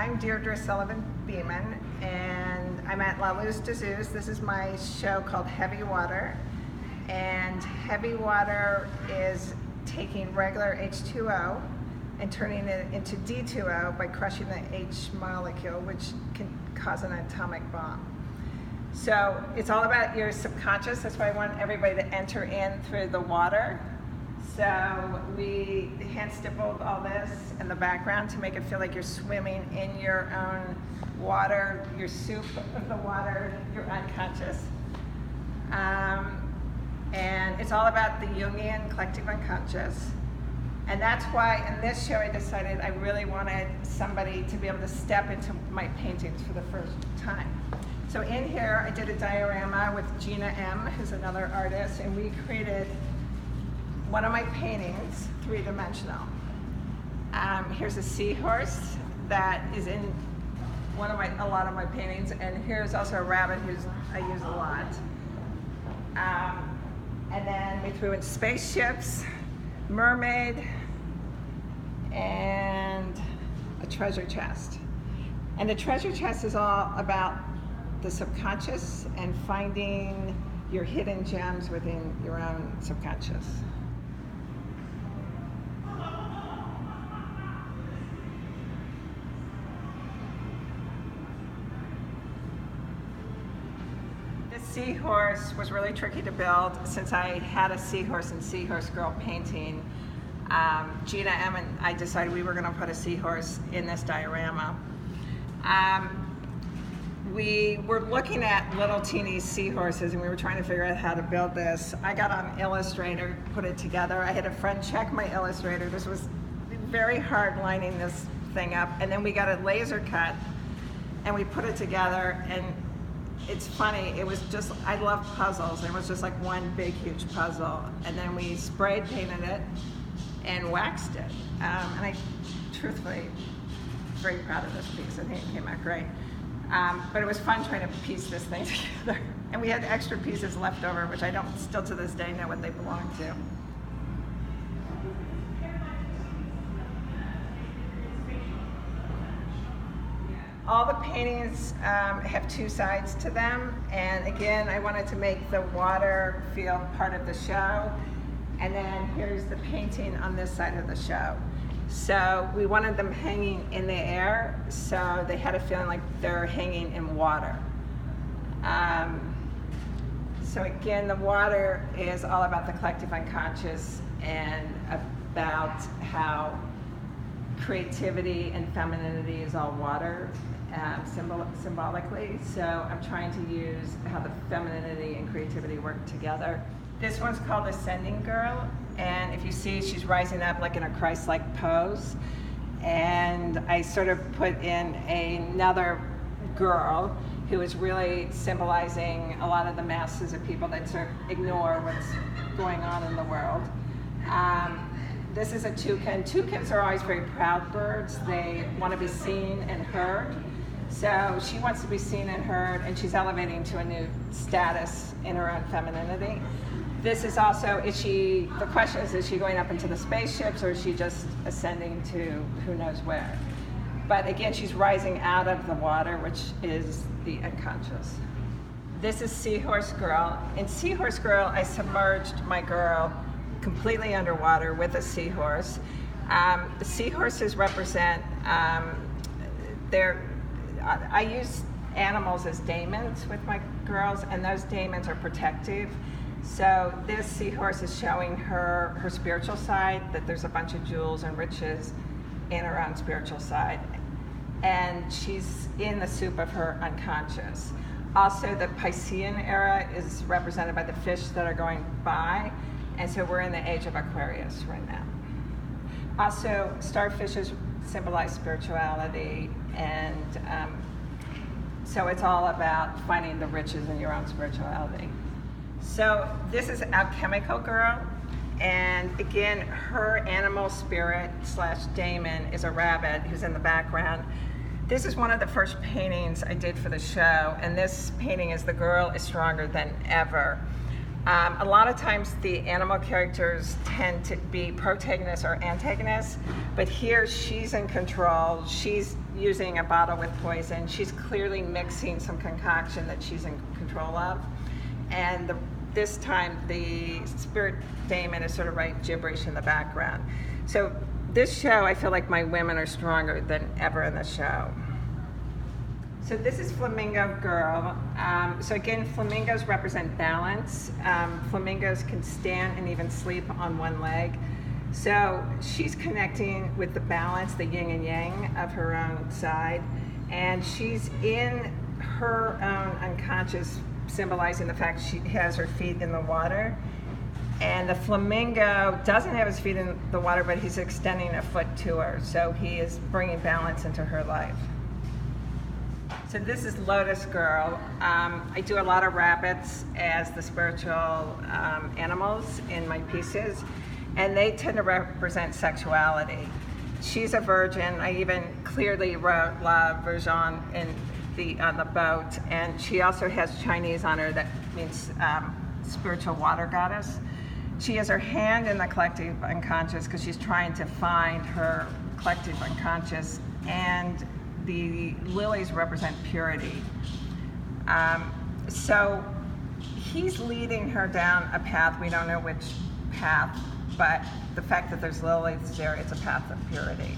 I'm Deidre Beeman, and I'm at La Luz de Zeus. This is my show called Heavy Water. And heavy water is taking regular H2O and turning it into D2O by crushing the H molecule, which can cause an atomic bomb. So it's all about your subconscious. That's why I want everybody to enter in through the water. So we hand stippled all this in the background to make it feel like you're swimming in your own water, your soup of the water, your unconscious. And it's all about the Jungian collective unconscious. And that's why in this show I decided I really wanted somebody to be able to step into my paintings for the first time. So in here I did a diorama with Gina M., who's another artist, and we created one of my paintings, three-dimensional. Here's a seahorse that is in a lot of my paintings, and here's also a rabbit I use a lot. And then we threw in spaceships, mermaid, and a treasure chest. And the treasure chest is all about the subconscious and finding your hidden gems within your own subconscious. Seahorse was really tricky to build since I had a seahorse and seahorse girl painting. Gina M. and I decided we were going to put a seahorse in this diorama. We were looking at little teeny seahorses and we were trying to figure out how to build this. I got on Illustrator, put it together. I had a friend check my Illustrator. This was very hard lining this thing up, and then we got a laser cut and we put it together. And it's funny, it was just, I love puzzles. It was just like one big, huge puzzle. And then we spray painted it and waxed it. And I, truthfully, very proud of this piece. I think it came out great. But it was fun trying to piece this thing together. And we had extra pieces left over, which I don't still to this day know what they belong to. All the paintings have two sides to them, and again, I wanted to make the water feel part of the show, and then here's the painting on this side of the show. So we wanted them hanging in the air, so they had a feeling like they're hanging in water. So again, the water is all about the collective unconscious and about how creativity and femininity is all water. Symbolically, so I'm trying to use how the femininity and creativity work together. This one's called Ascending Girl, and if you see, she's rising up like in a Christ-like pose, and I sort of put in another girl who is really symbolizing a lot of the masses of people that sort of ignore what's going on in the world. This is a toucan. Toucans are always very proud birds. They want to be seen and heard. So she wants to be seen and heard, and she's elevating to a new status in her own femininity. This is also, the question is she going up into the spaceships, or is she just ascending to who knows where? But again, she's rising out of the water, which is the unconscious. This is Seahorse Girl. In Seahorse Girl, I submerged my girl completely underwater with a seahorse. The seahorses represent, I use animals as daemons with my girls, and those daemons are protective. So this seahorse is showing her spiritual side, that there's a bunch of jewels and riches in her own spiritual side. And she's in the soup of her unconscious. Also, the Piscean era is represented by the fish that are going by. And so we're in the age of Aquarius right now. Also, starfishes symbolize spirituality, and so it's all about finding the riches in your own spirituality. So this is Alchemical Girl, and again, her animal spirit / daemon is a rabbit who's in the background. This is one of the first paintings I did for the show, and this painting is The Girl is Stronger Than Ever. A lot of times the animal characters tend to be protagonists or antagonists, but here she's in control. She's using a bottle with poison. She's clearly mixing some concoction that she's in control of. And this time the spirit daemon is sort of writing gibberish in the background. So this show, I feel like my women are stronger than ever in the show. So this is Flamingo Girl. So again, flamingos represent balance. Flamingos can stand and even sleep on one leg. So she's connecting with the balance, the yin and yang of her own side. And she's in her own unconscious, symbolizing the fact she has her feet in the water. And the flamingo doesn't have his feet in the water, but he's extending a foot to her. So he is bringing balance into her life. So this is Lotus Girl. I do a lot of rabbits as the spiritual animals in my pieces, and they tend to represent sexuality. She's a virgin. I even clearly wrote La Virgin on the boat, and she also has Chinese on her that means spiritual water goddess. She has her hand in the collective unconscious because she's trying to find her collective unconscious, and the lilies represent purity. So he's leading her down a path. We don't know which path, but the fact that there's lilies there, it's a path of purity.